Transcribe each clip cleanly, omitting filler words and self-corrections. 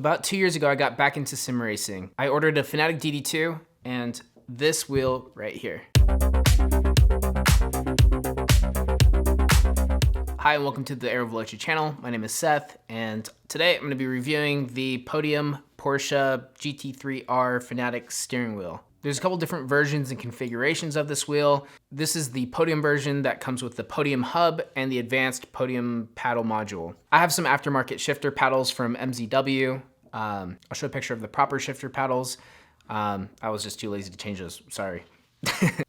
About 2 years ago, I got back into sim racing. I ordered a Fanatec GT2 and this wheel right here. Hi and welcome to the Aero Veloci channel. My name is Seth and today I'm going to be reviewing the Podium Porsche GT3R Fanatec steering wheel. There's a couple different versions and configurations of this wheel. This is the Podium version that comes with the Podium hub and the advanced Podium paddle module. I have some aftermarket shifter paddles from MZW. I'll show a picture of the proper shifter paddles. I was just too lazy to change those, sorry.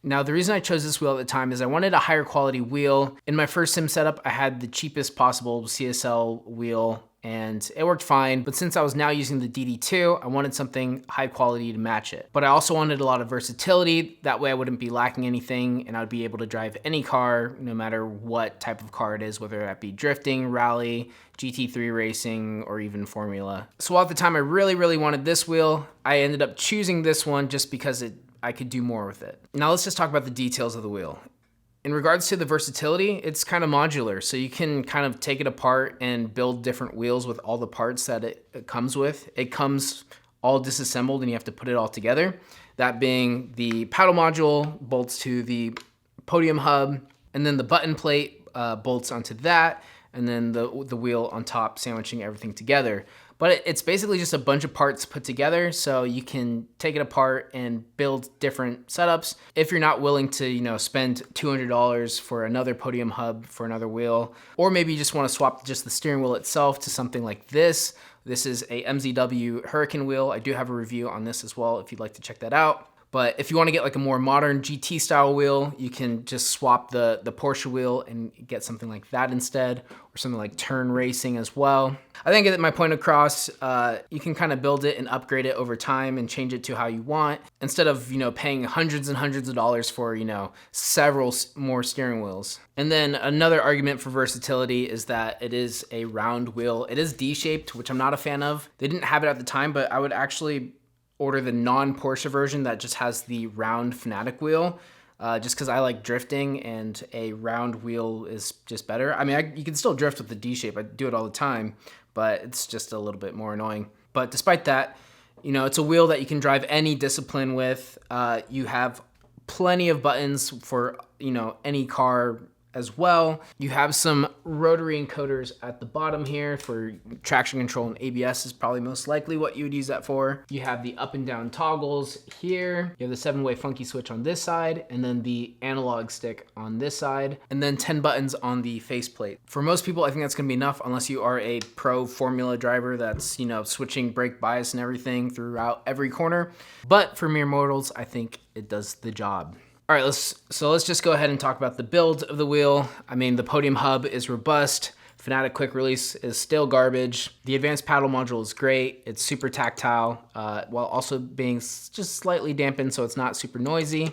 Now, the reason I chose this wheel at the time is I wanted a higher quality wheel. In my first sim setup, I had the cheapest possible CSL wheel and it worked fine. But since I was now using the DD2, I wanted something high quality to match it. But I also wanted a lot of versatility. That way I wouldn't be lacking anything and I would be able to drive any car, no matter what type of car it is, whether that be drifting, rally, GT3 racing, or even Formula. So at the time I really wanted this wheel. I ended up choosing this one just because I could do more with it. Now let's just talk about the details of the wheel. In regards to the versatility, it's kind of modular, so you can kind of take it apart and build different wheels with all the parts that it comes with. It comes all disassembled and you have to put it all together. That being the paddle module bolts to the Podium hub, and then the button plate bolts onto that, and then the wheel on top sandwiching everything together. But it's basically just a bunch of parts put together, so you can take it apart and build different setups. If you're not willing to, spend $200 for another Podium hub for another wheel, or maybe you just want to swap just the steering wheel itself to something like this. This is a MZW Hurricane wheel. I do have a review on this as well if you'd like to check that out. But if you want to get like a more modern GT style wheel, you can just swap the Porsche wheel and get something like that instead, or something like Turn Racing as well. I think that my point across, you can kind of build it and upgrade it over time and change it to how you want, instead of, paying hundreds and hundreds of dollars for, several more steering wheels. And then another argument for versatility is that it is a round wheel. It is D-shaped, which I'm not a fan of. They didn't have it at the time, but I would actually order the non-Porsche version that just has the round Fanatec wheel, just because I like drifting and a round wheel is just better. I mean, you can still drift with the D-shape. I do it all the time, but it's just a little bit more annoying. But despite that, it's a wheel that you can drive any discipline with. You have plenty of buttons for, any car as well. You have some rotary encoders at the bottom here for traction control, and ABS is probably most likely what you would use that for. You have the up and down toggles here. You have the 7-way funky switch on this side, and then the analog stick on this side, and then 10 buttons on the faceplate. For most people, I think that's gonna be enough unless you are a pro Formula driver that's, switching brake bias and everything throughout every corner. But for mere mortals, I think it does the job. All right, let's just go ahead and talk about the build of the wheel. I mean, the Podium hub is robust. Fanatec quick release is still garbage. The advanced paddle module is great. It's super tactile, while also being just slightly dampened, so it's not super noisy,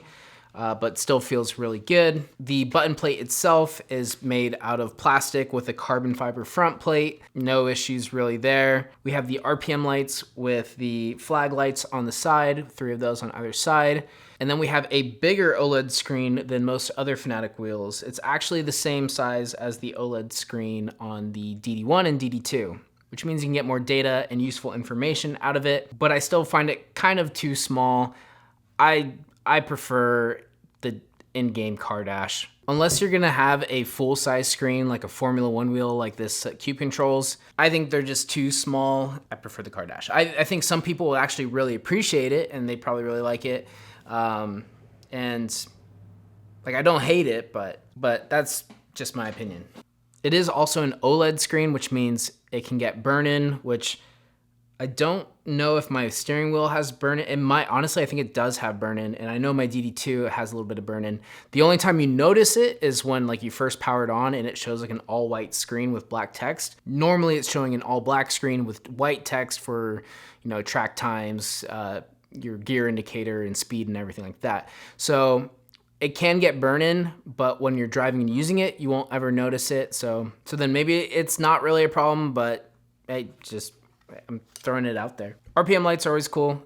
but still feels really good. The button plate itself is made out of plastic with a carbon fiber front plate. No issues really there. We have the RPM lights with the flag lights on the side, 3 of those on either side. And then we have a bigger OLED screen than most other Fanatec wheels. It's actually the same size as the OLED screen on the DD1 and DD2, which means you can get more data and useful information out of it, but I still find it kind of too small. I prefer the in-game car dash. Unless you're gonna have a full-size screen like a Formula 1 wheel like this Cube Controls, I think they're just too small. I prefer the car dash. I think some people will actually really appreciate it and they probably really like it. And like, I don't hate it, but that's just my opinion. It is also an OLED screen, which means it can get burn-in, which I don't know if my steering wheel has burn-in. It might, honestly, I think it does have burn-in, and I know my DD2 has a little bit of burn-in. The only time you notice it is when like you first power it on and it shows like an all-white screen with black text. Normally it's showing an all-black screen with white text for, track times, your gear indicator and speed and everything like that. So it can get burn-in, but when you're driving and using it, you won't ever notice it. So then maybe it's not really a problem, but I'm throwing it out there. RPM lights are always cool.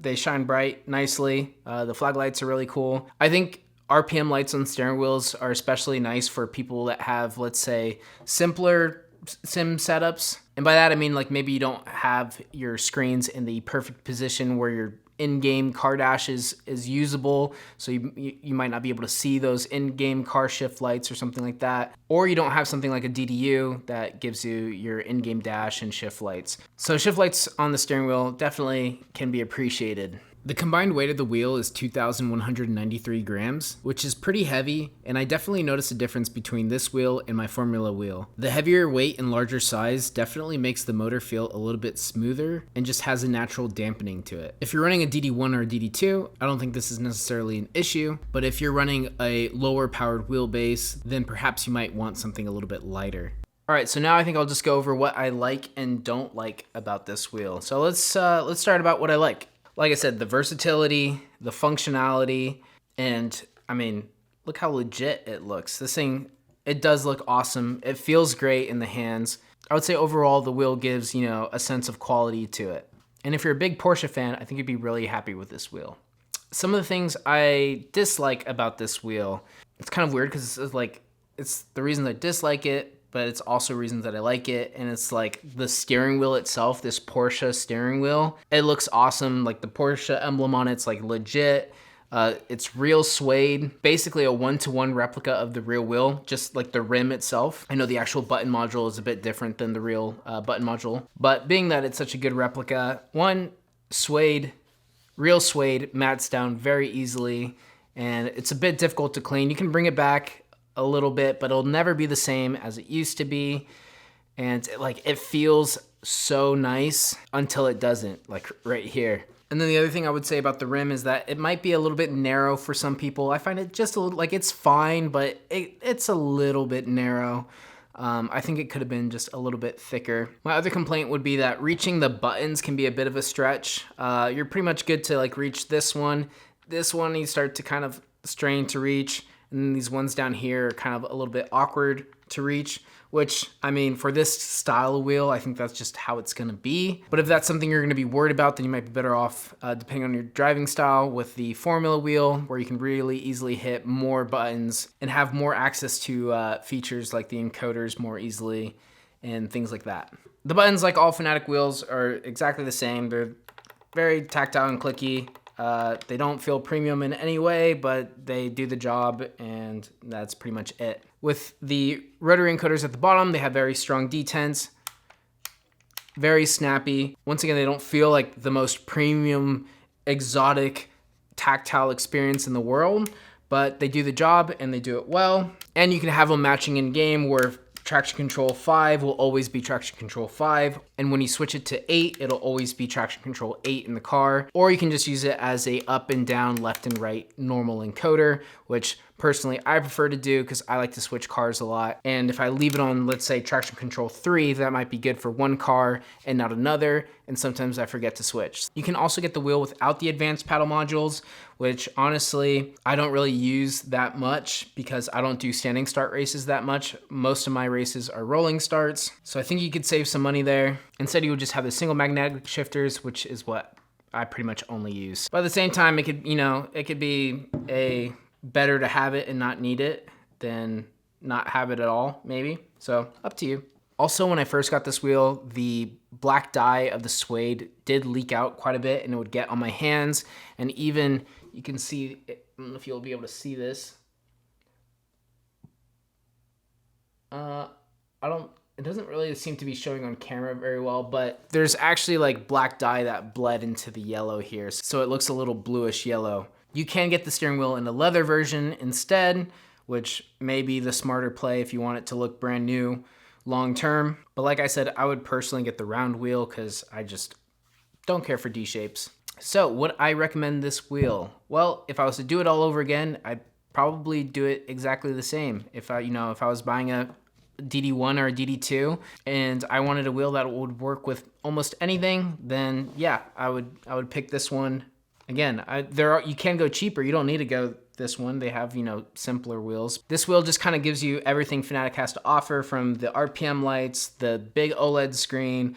They shine bright nicely. The flag lights are really cool. I think RPM lights on steering wheels are especially nice for people that have, let's say, simpler sim setups. And by that, I mean like maybe you don't have your screens in the perfect position where your in-game car dash is usable, so you might not be able to see those in-game car shift lights or something like that. Or you don't have something like a DDU that gives you your in-game dash and shift lights. So shift lights on the steering wheel definitely can be appreciated. The combined weight of the wheel is 2,193 grams, which is pretty heavy, and I definitely notice a difference between this wheel and my Formula wheel. The heavier weight and larger size definitely makes the motor feel a little bit smoother and just has a natural dampening to it. If you're running a DD1 or a DD2, I don't think this is necessarily an issue, but if you're running a lower powered wheelbase, then perhaps you might want something a little bit lighter. All right, so now I think I'll just go over what I like and don't like about this wheel. So let's start about what I like. Like I said, the versatility, the functionality, and I mean, look how legit it looks. This thing, it does look awesome. It feels great in the hands. I would say overall, the wheel gives, you know, a sense of quality to it. And if you're a big Porsche fan, I think you'd be really happy with this wheel. Some of the things I dislike about this wheel, it's kind of weird because it's the reasons I dislike it, but it's also reasons that I like it. And it's like the steering wheel itself, this Porsche steering wheel, it looks awesome. Like the Porsche emblem on it's like legit. It's real suede, basically a one-to-one replica of the real wheel, just like the rim itself. I know the actual button module is a bit different than the real button module, but being that it's such a good replica, one, suede, real suede, mats down very easily, and it's a bit difficult to clean. You can bring it back a little bit, but it'll never be the same as it used to be. And it feels so nice until it doesn't, like right here. And then the other thing I would say about the rim is that it might be a little bit narrow for some people. I find it just a little, like it's fine, but it's a little bit narrow. I think it could have been just a little bit thicker. My other complaint would be that reaching the buttons can be a bit of a stretch. You're pretty much good to like reach this one. This one you start to kind of strain to reach. And then these ones down here are kind of a little bit awkward to reach, which, I mean, for this style of wheel, I think that's just how it's gonna be. But if that's something you're gonna be worried about, then you might be better off, depending on your driving style, with the Formula wheel, where you can really easily hit more buttons and have more access to features like the encoders more easily and things like that. The buttons, like all Fanatec wheels, are exactly the same. They're very tactile and clicky. They don't feel premium in any way, but they do the job, and that's pretty much it. With the rotary encoders at the bottom, they have very strong detents, very snappy. Once again, they don't feel like the most premium, exotic, tactile experience in the world, but they do the job and they do it well. And you can have them matching in game, where traction control 5 will always be traction control 5. And when you switch it to 8, it'll always be traction control 8 in the car. Or you can just use it as a up and down, left and right normal encoder, which personally I prefer to do because I like to switch cars a lot. And if I leave it on, let's say traction control 3, that might be good for one car and not another. And sometimes I forget to switch. You can also get the wheel without the advanced paddle modules, which honestly, I don't really use that much because I don't do standing start races that much. Most of my races are rolling starts. So I think you could save some money there. Instead, you would just have the single magnetic shifters, which is what I pretty much only use. But at the same time, it could be a better to have it and not need it than not have it at all, maybe. So up to you. Also, when I first got this wheel, the black dye of the suede did leak out quite a bit, and it would get on my hands. And even, you can see, I don't know if you'll be able to see this. It doesn't really seem to be showing on camera very well, but there's actually like black dye that bled into the yellow here, so it looks a little bluish yellow. You can get the steering wheel in a leather version instead, which may be the smarter play if you want it to look brand new long term. But like I said, I would personally get the round wheel because I just don't care for D shapes. So would I recommend this wheel? Well, if I was to do it all over again, I'd probably do it exactly the same. If I was buying a DD1 or a DD2 and I wanted a wheel that would work with almost anything, then yeah, I would pick this one. Again, you can go cheaper. You don't need to go this one. They have, simpler wheels. This wheel just kind of gives you everything Fanatec has to offer, from the RPM lights, the big OLED screen,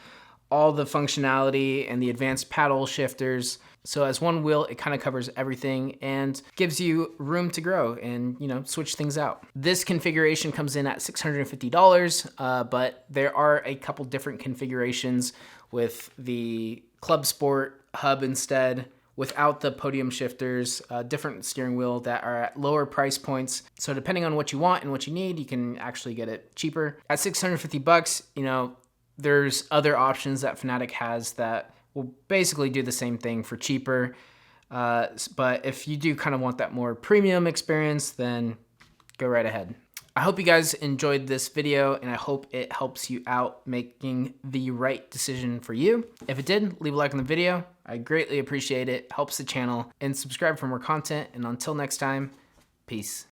all the functionality and the advanced paddle shifters. So as one wheel, it kind of covers everything and gives you room to grow and, you know, switch things out. This configuration comes in at $650, but there are a couple different configurations with the Club Sport hub instead, without the podium shifters, different steering wheel that are at lower price points. So depending on what you want and what you need, you can actually get it cheaper. At $650, you know, there's other options that Fanatec has that will basically do the same thing for cheaper. But if you do kind of want that more premium experience, then go right ahead. I hope you guys enjoyed this video, and I hope it helps you out making the right decision for you. If it did, leave a like on the video. I greatly appreciate it. Helps the channel, and subscribe for more content. And until next time, peace.